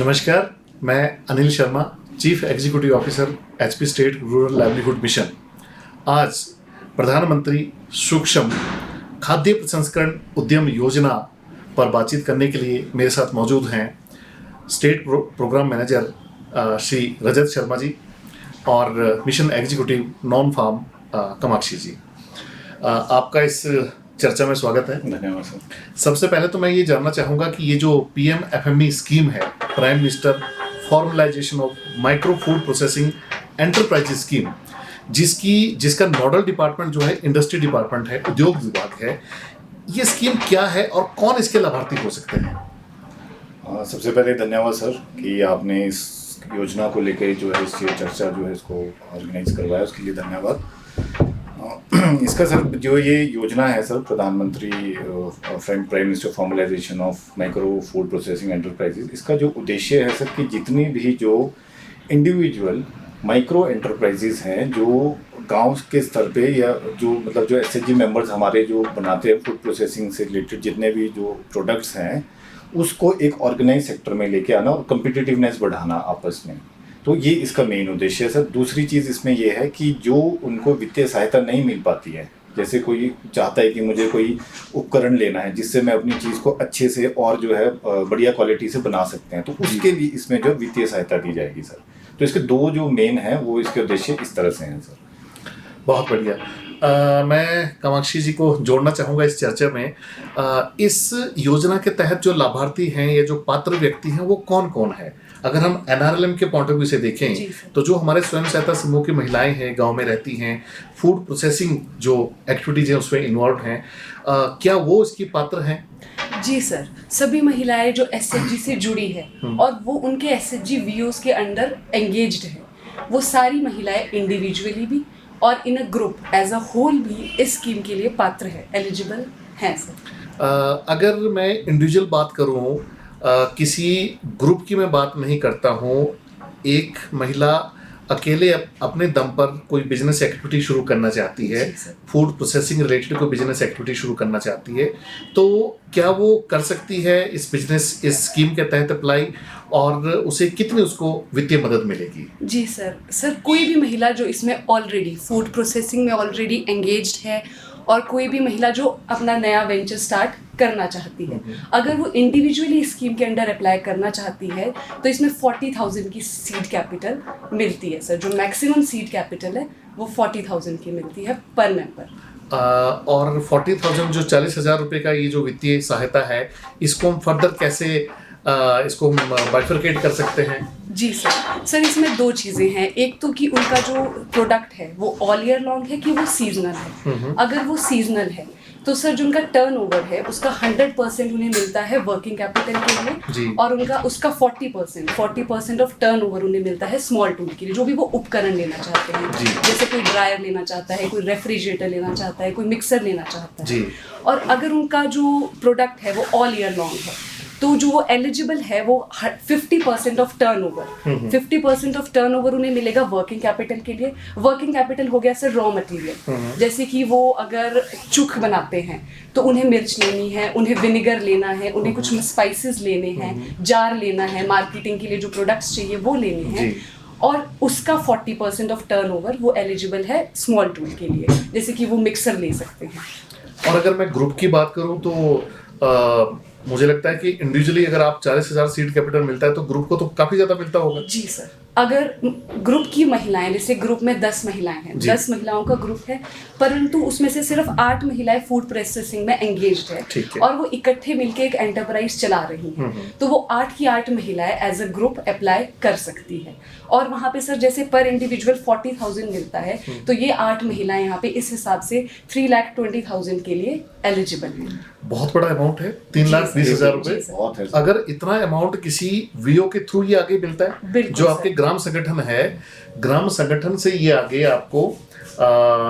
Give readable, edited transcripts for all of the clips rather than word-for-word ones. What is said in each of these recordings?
नमस्कार, मैं Anil Sharma, chief executive officer HP state rural livelihood mission. आज प्रधानमंत्री सूक्ष्म खाद्य प्रसंस्करण उद्यम योजना पर बातचीत करने के लिए मेरे साथ मौजूद हैं state programme manager Shri Rajat Sharma ji और mission executive non farm Kamakshi ji. आपका इस चर्चा में स्वागत है। धन्यवाद सर। सबसे पहले तो मैं ये जानना चाहूँगा कि ये जो PMFME स्कीम है, prime minister formalisation of micro food processing enterprises scheme, जिसका नोडल डिपार्टमेंट जो है इंडस्ट्री डिपार्टमेंट है, उद्योग विभाग है, ये स्कीम क्या है और कौन इसके लाभार्थी हो सकते हैं? सबसे पहले धन्यवाद सर कि आपने इस योजना को लेकर जो है इस चर्चा जो है इसको ऑर्गेनाइज करवाया, उसके लिए धन्यवाद। इसका सर जो ये योजना है सर, प्रधानमंत्री prime minister formalisation of micro food processing enterprises, इसका जो उद्देश्य है सर कि जितनी भी जो इंडिविजुअल माइक्रो एंटरप्राइजेज हैं जो गांव के स्तर पे या जो मतलब जो SHG मेंबर्स हमारे जो बनाते हैं फूड प्रोसेसिंग से रिलेटेड जितने भी जो प्रोडक्ट्स हैं, उसको एक ऑर्गेनाइज सेक्टर में लेके आना और कम्पिटिटिवनेस बढ़ाना आपस में, तो ये इसका मेन उद्देश्य है सर। दूसरी चीज़ इसमें ये है कि जो उनको वित्तीय सहायता नहीं मिल पाती है, जैसे कोई चाहता है कि मुझे कोई उपकरण लेना है जिससे मैं अपनी चीज़ को अच्छे से और जो है बढ़िया क्वालिटी से बना सकते हैं, तो उसके लिए इसमें जो वित्तीय सहायता दी जाएगी सर। तो इसके दो जो मेन हैं वो इसके उद्देश्य इस तरह से हैं सर। बहुत बढ़िया। मैं कामाक्षी जी को जोड़ना चाहूँगा इस चर्चा में। इस योजना के तहत जो लाभार्थी हैं या जो पात्र व्यक्ति हैं वो कौन कौन है? अगर हम NRLM के पॉइंट ऑफ व्यू से देखें तो जो हमारे स्वयं सहायता समूह की महिलाएं हैं, गांव में रहती हैं, फूड प्रोसेसिंग जो एक्टिविटीज है उसमें इन्वॉल्व हैं, क्या वो इसकी पात्र हैं? जी सर, सभी महिलाएं जो SHG से जुड़ी है और वो उनके SHG VOs के अंडर एंगेज्ड है, वो सारी महिलाएं इंडिविजुअली भी और in a group as a whole भी इस स्कीम के लिए पात्र है, एलिजिबल हैं सर। अगर मैं इंडिविजुअल बात करूं, किसी ग्रुप की मैं बात नहीं करता हूं, एक महिला अकेले अपने दम पर कोई बिजनेस एक्टिविटी शुरू करना चाहती है, फूड प्रोसेसिंग रिलेटेड कोई बिजनेस एक्टिविटी शुरू करना चाहती है, तो क्या वो कर सकती है इस स्कीम के तहत अप्लाई, और उसे कितनी उसको वित्तीय मदद मिलेगी? जी सर, कोई भी महिला जो इसमें ऑलरेडी फूड प्रोसेसिंग में ऑलरेडी एंगेज्ड है और कोई भी महिला जो अपना नया वेंचर स्टार्ट करना चाहती है, अगर वो इंडिविजुअली स्कीम के अंडर अप्लाई करना चाहती है तो इसमें 40,000 की सीड कैपिटल मिलती है सर। जो मैक्सिमम सीड कैपिटल है वो 40,000 की मिलती है पर मेंबर। और 40,000 जो 40,000 रुपये का ये जो वित्तीय सहायता है, इसको हम फर्दर कैसे इसको हम बाइफरकेट कर सकते हैं? जी सर, इसमें दो चीज़ें हैं। एक तो कि उनका जो प्रोडक्ट है वो ऑल ईयर लॉन्ग है कि वो सीजनल है। अगर वो सीजनल है तो सर जो उनका टर्नओवर है उसका 100% उन्हें मिलता है वर्किंग कैपिटल के लिए, और उसका 40% ऑफ टर्नओवर उन्हें मिलता है स्मॉल टूल के लिए, जो भी वो उपकरण लेना चाहते हैं, जैसे कोई ड्रायर लेना चाहता है, कोई रेफ्रिजरेटर लेना चाहता है, कोई मिक्सर लेना चाहता है। और अगर उनका जो प्रोडक्ट है वो ऑल ईयर लॉन्ग है तो जो वो एलिजिबल है वो 50% ऑफ टर्नओवर 50% ऑफ टर्नओवर उन्हें मिलेगा वर्किंग कैपिटल के लिए। वर्किंग कैपिटल हो गया सर रॉ मटेरियल, जैसे कि वो अगर चुख बनाते हैं तो उन्हें मिर्च लेनी है, उन्हें विनेगर लेना है, उन्हें कुछ स्पाइसेस लेने हैं, जार लेना है, मार्केटिंग के लिए जो प्रोडक्ट्स चाहिए वो लेने हैं, और उसका 40% ऑफ टर्नओवर वो एलिजिबल है स्मॉल टूल के लिए, जैसे कि वो मिक्सर ले सकते हैं। और अगर मैं ग्रुप की बात करूं तो मुझे लगता है कि इंडिविजुअली अगर आप 40,000 सीड कैपिटल मिलता है तो ग्रुप को तो काफी ज्यादा मिलता होगा। जी सर, अगर ग्रुप की महिलाएं, जैसे ग्रुप में 10 महिलाएं हैं, 10 महिलाओं का ग्रुप है, परंतु उसमें से सिर्फ 8 महिलाएं फूड प्रोसेसिंग में एंगेज्ड है और वो इकट्ठे मिलके एक एंटरप्राइज चला रही हैं, तो वो 8 की 8 महिलाएं एज अ ग्रुप अप्लाई कर सकती है। और वहाँ पे सर जैसे पर इंडिविजुअल 40,000 मिलता है, तो ये 8 महिलाएं यहाँ पे इस हिसाब से 3,20,000 के लिए एलिजिबल हैं। बहुत बड़ा अमाउंट है, 3,20,000 रुपए। अगर इतना अमाउंट किसी VO के थ्रू ये आगे मिलता है, जो आपके ग्राम संगठन है, ग्राम संगठन से ये आगे आपको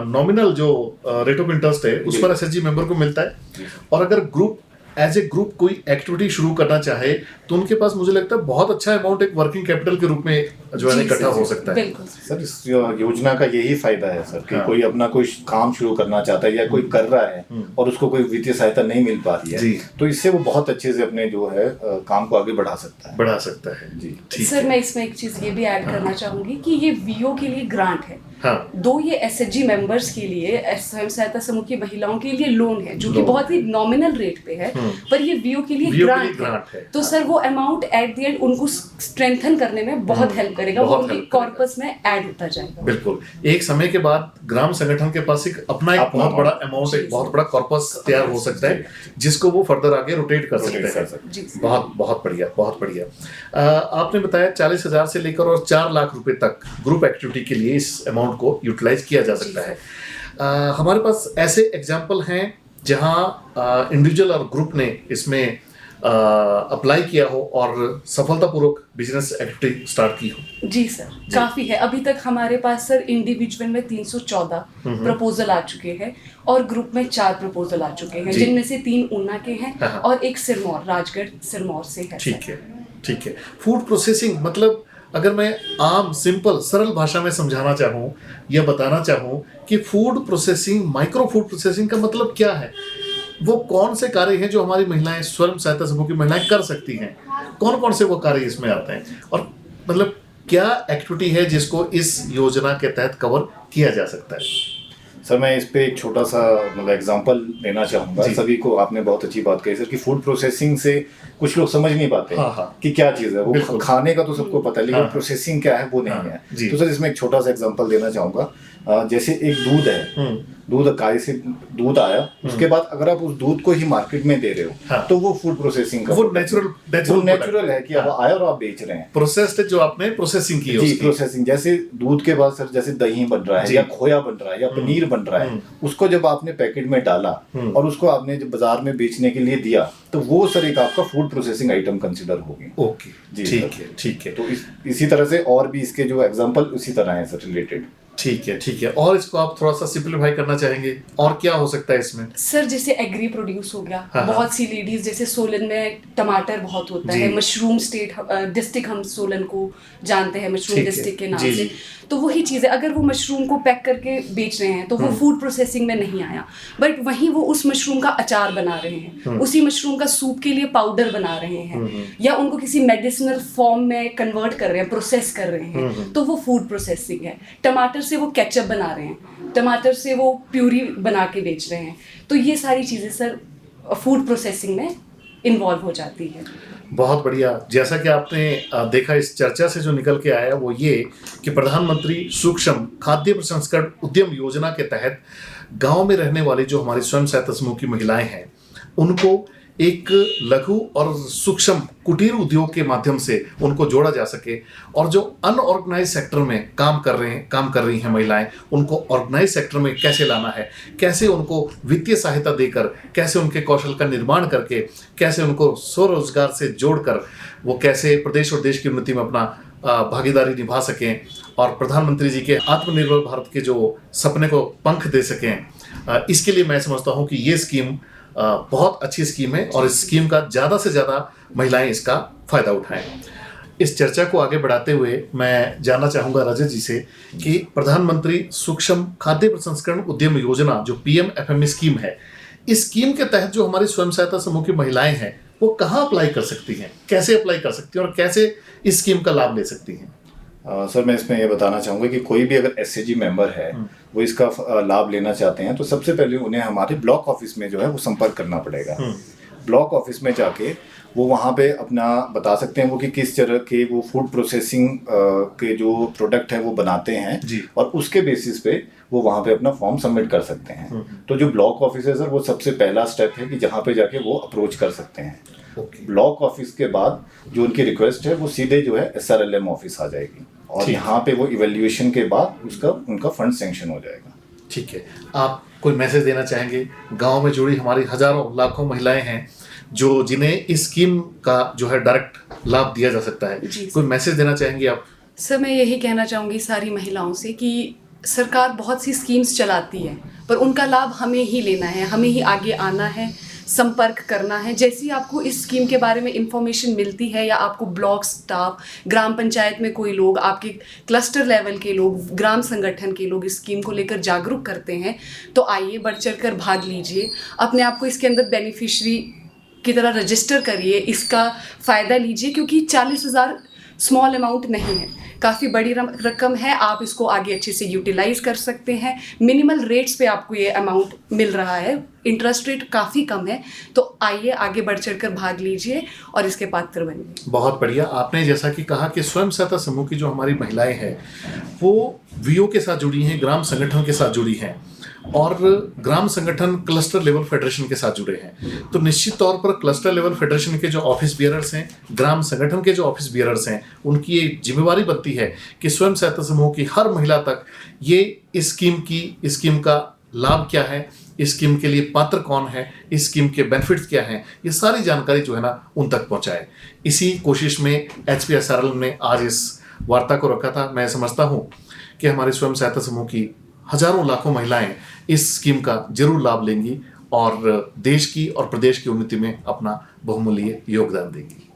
नॉमिनल जो रेट ऑफ इंटरेस्ट है उस पर SHG मेंबर को मिलता है, और अगर ग्रुप एज ए ग्रुप कोई एक्टिविटी शुरू करना चाहे तो उनके पास मुझे लगता है बहुत अच्छा अमाउंट एक वर्किंग कैपिटल के रूप में जो है जी, इकट्ठा हो सकता है। बिल्कुल सर इस योजना का यही फायदा है सर कि हाँ। कोई अपना कोई काम शुरू करना चाहता है या कोई कर रहा है और उसको कोई वित्तीय सहायता नहीं मिल पा रही जी। है, तो इससे वो बहुत अच्छे से अपने जो है काम को आगे बढ़ा सकता है। बढ़ा सकता है जी। ठीक सर है। मैं इसमें एक चीज ये भी ऐड करना चाहूंगी कि ये वीओ के लिए ग्रांट है। हाँ दो ये एसएचजी मेंबर्स के लिए, स्वयं सहायता समूह की महिलाओं के लिए लोन है जो कि लोन। बहुत ही नॉमिनल रेट पे है, पर ये वीओ के लिए VO के लिए ग्रांट ग्रांट है। तो सर वो अमाउंट एट द एंड उनको स्ट्रेंथन करने में बहुत हेल्प करेगा, वो बहुत उनके help करेगा। कॉर्पस में ऐड होता जाएगा। बिल्कुल, एक समय के बाद ग्राम संगठन के पास एक अपना बहुत बड़ा अमाउंट, एक बहुत बड़ा कॉर्पस तैयार हो सकता है जिसको वो फर्दर आगे रोटेट कर सकते हैं। जी बहुत बहुत बढ़िया, बहुत बढ़िया। आपने बताया 40,000 से लेकर और 4 लाख रुपए तक ग्रुप एक्टिविटी के लिए इस अमाउंट को यूटिलाइज किया जा सकता है। हमारे पास ऐसे एग्जाम्पल हैं जहां इंडिविजुअल और ग्रुप ने इसमें अप्लाई किया हो और सफलतापूर्वक बिजनेस एक्टिविटी स्टार्ट की हो। जी सर, काफी है। अभी तक हमारे पास सर इंडिविजुअल में 314 प्रपोजल आ चुके हैं और ग्रुप में 4 प्रपोजल आ चुके हैं, जी। जिनमें से 3 ऊना के हैं हाँ। और एक सिरमौर, राजगढ़ सिरमौर से है। ठीक है, ठीक है। फूड प्रोसेसिंग मतलब अगर मैं आम सिंपल सरल भाषा में समझाना चाहूँ या बताना चाहूँ कि food processing, micro food processing का मतलब क्या है, वो कौन से कार्य हैं जो हमारी महिलाएं, स्वयं सहायता समूह की महिलाएं कर सकती हैं, कौन कौन से वो कार्य इसमें आते हैं और मतलब क्या एक्टिविटी है जिसको इस योजना के तहत कवर किया जा सकता है। सर मैं इस पे एक छोटा सा मतलब एग्जांपल देना चाहूँगा। जी। सभी को आपने बहुत अच्छी बात कही सर कि फूड प्रोसेसिंग से कुछ लोग समझ नहीं पाते हाँ, हाँ। कि क्या चीज़ है। वो बिल्कुल। खाने का तो सबको पता है लेकिन हाँ। प्रोसेसिंग क्या है वो नहीं हाँ, है। जी। तो सर इसमें एक छोटा सा एग्जांपल देना चाहूँगा। जैसे एक दूध है, दूध गाय से दूध आया, उसके बाद अगर आप उस दूध को ही मार्केट में दे रहे हो हाँ। तो वो फूड प्रोसेसिंग का वो वो नेचुरल नेचुरल है कि अब आया और आप बेच रहे हैं। प्रोसेस्ड जो आपने प्रोसेसिंग की है जी, उसकी। प्रोसेसिंग जैसे दूध के बाद सर जैसे दही बन रहा है जी। या खोया बन रहा है या पनीर बन रहा है, उसको जब आपने पैकेट में डाला और उसको आपने जब बाजार में बेचने के लिए दिया तो वो सर एक आपका फूड प्रोसेसिंग आइटम कंसिडर होगी। ओके, जी, ठीक सर। है, ठीक है, तो इसी तरह से और भी इसके जो एग्जांपल उसी तरह हैं सर रिलेटेड। ठीक है, ठीक है। और इसको आप थोड़ा सा सिंपलीफाई करना चाहेंगे और क्या हो सकता है इसमें। सर जैसे एग्री प्रोड्यूस हो गया, हाँ, बहुत सी लेडीज, जैसे सोलन में टमाटर बहुत होता जी। है, मशरूम स्टेट डिस्ट्रिक्ट हम सोलन को जानते हैं मशरूम ठीक है, डिस्ट्रिक्ट के नाम जी, से। जी। तो वही चीज़ है, अगर वो मशरूम को पैक करके बेच रहे हैं तो वो फूड प्रोसेसिंग में नहीं आया, बट वहीं वो उस मशरूम का अचार बना रहे हैं, उसी मशरूम का सूप के लिए पाउडर बना रहे हैं, या उनको किसी मेडिसिनल फॉर्म में कन्वर्ट कर रहे हैं, प्रोसेस कर रहे हैं, तो वो फूड प्रोसेसिंग है। टमाटर से वो केचप बना रहे हैं, टमाटर से वो प्यूरी बना के बेच रहे हैं, तो ये सारी चीज़ें सर फूड प्रोसेसिंग में इन्वॉल्व हो जाती है। बहुत बढ़िया। जैसा कि आपने देखा इस चर्चा से जो निकल के आया वो ये कि प्रधानमंत्री सूक्ष्म खाद्य प्रसंस्करण उद्यम योजना के तहत गांव में रहने वाली जो हमारी स्वयं सहायता समूह की महिलाएं हैं उनको एक लघु और सूक्ष्म कुटीर उद्योग के माध्यम से उनको जोड़ा जा सके और जो अनऑर्गेनाइज सेक्टर में काम कर रही हैं महिलाएं, उनको ऑर्गेनाइज सेक्टर में कैसे लाना है, कैसे उनको वित्तीय सहायता देकर, कैसे उनके कौशल का निर्माण करके, कैसे उनको स्वरोजगार से जोड़कर वो कैसे प्रदेश और देश की उन्नति में अपना भागीदारी निभा सकें और प्रधानमंत्री जी के आत्मनिर्भर भारत के जो सपने को पंख दे सकें। इसके लिए मैं समझता हूँ कि ये स्कीम बहुत अच्छी स्कीम है और इस स्कीम का ज़्यादा से ज़्यादा महिलाएं इसका फ़ायदा उठाएं। इस चर्चा को आगे बढ़ाते हुए मैं जानना चाहूँगा रजत जी से कि प्रधानमंत्री सूक्ष्म खाद्य प्रसंस्करण उद्यम योजना जो PMFME स्कीम है, इस स्कीम के तहत जो हमारी स्वयं सहायता समूह की महिलाएं हैं वो कहाँ अप्लाई कर सकती हैं, कैसे अप्लाई कर सकती हैं और कैसे इस स्कीम का लाभ ले सकती हैं। सर मैं इसमें ये बताना चाहूँगा कि कोई भी अगर SHG मेंबर है वो इसका लाभ लेना चाहते हैं तो सबसे पहले उन्हें हमारे ब्लॉक ऑफिस में जो है वो संपर्क करना पड़ेगा। ब्लॉक ऑफिस में जाके वो वहाँ पे अपना बता सकते हैं वो कि किस तरह के वो फूड प्रोसेसिंग के जो प्रोडक्ट है वो बनाते हैं जी। और उसके बेसिस पे वो वहाँ पे अपना फॉर्म सबमिट कर सकते हैं। तो जो ब्लॉक ऑफिस है सर वो सबसे पहला स्टेप है कि जहाँ पे जाके वो अप्रोच कर सकते हैं। ब्लॉक ऑफिस के बाद जो उनकी रिक्वेस्ट है वो सीधे जो है SRLM ऑफिस आ जाएगी और यहाँ पे वो इवेल्युएशन के बाद उनका फंड सैंक्शन हो जाएगा। ठीक है, आप कोई मैसेज देना चाहेंगे गांव में जुड़ी हमारी हजारों लाखों महिलाएं हैं जो जिन्हें इस स्कीम का जो है डायरेक्ट लाभ दिया जा सकता है, कोई मैसेज देना चाहेंगे आप। सर मैं यही कहना चाहूँगी सारी महिलाओं से कि सरकार बहुत सी स्कीम्स चलाती है पर उनका लाभ हमें ही लेना है, हमें ही आगे आना है। संपर्क करना है। जैसे ही आपको इस स्कीम के बारे में इंफॉर्मेशन मिलती है या आपको ब्लॉक स्टाफ, ग्राम पंचायत में कोई लोग, आपके क्लस्टर लेवल के लोग, ग्राम संगठन के लोग इस स्कीम को लेकर जागरूक करते हैं, तो आइए बढ़ चढ़ कर भाग लीजिए, अपने आप को इसके अंदर बेनिफिशरी की तरह रजिस्टर करिए, इसका फ़ायदा लीजिए, क्योंकि 40,000 स्मॉल अमाउंट नहीं है, काफ़ी बड़ी रकम है। आप इसको आगे अच्छे से यूटिलाइज कर सकते हैं। मिनिमल रेट्स पे आपको ये अमाउंट मिल रहा है, इंटरेस्ट रेट काफ़ी कम है। तो आइए आगे बढ़ चढ़ कर भाग लीजिए और इसके पात्र बनिए। बहुत बढ़िया। आपने जैसा कि कहा कि स्वयं सहायता समूह की जो हमारी महिलाएं हैं वो वीओ के साथ जुड़ी हैं, ग्राम संगठन के साथ जुड़ी हैं और ग्राम संगठन क्लस्टर लेवल फेडरेशन के साथ जुड़े हैं। तो निश्चित तौर पर क्लस्टर लेवल फेडरेशन के जो ऑफिस बियरर्स हैं, ग्राम संगठन के जो ऑफिस बियरर्स हैं, उनकी ये जिम्मेवारी बनती है कि स्वयं सहायता समूह की हर महिला तक ये इस स्कीम का लाभ क्या है, इस स्कीम के लिए पात्र कौन है, इस स्कीम के बेनिफिट्स क्या हैं, ये सारी जानकारी जो है ना उन तक पहुंचाए। इसी कोशिश में HPSRL ने आज इस वार्ता को रखा था। मैं समझता हूँ कि हमारे स्वयं सहायता समूह की हजारों लाखों महिलाएं इस स्कीम का जरूर लाभ लेंगी और देश की और प्रदेश की उन्नति में अपना बहुमूल्य योगदान देंगी।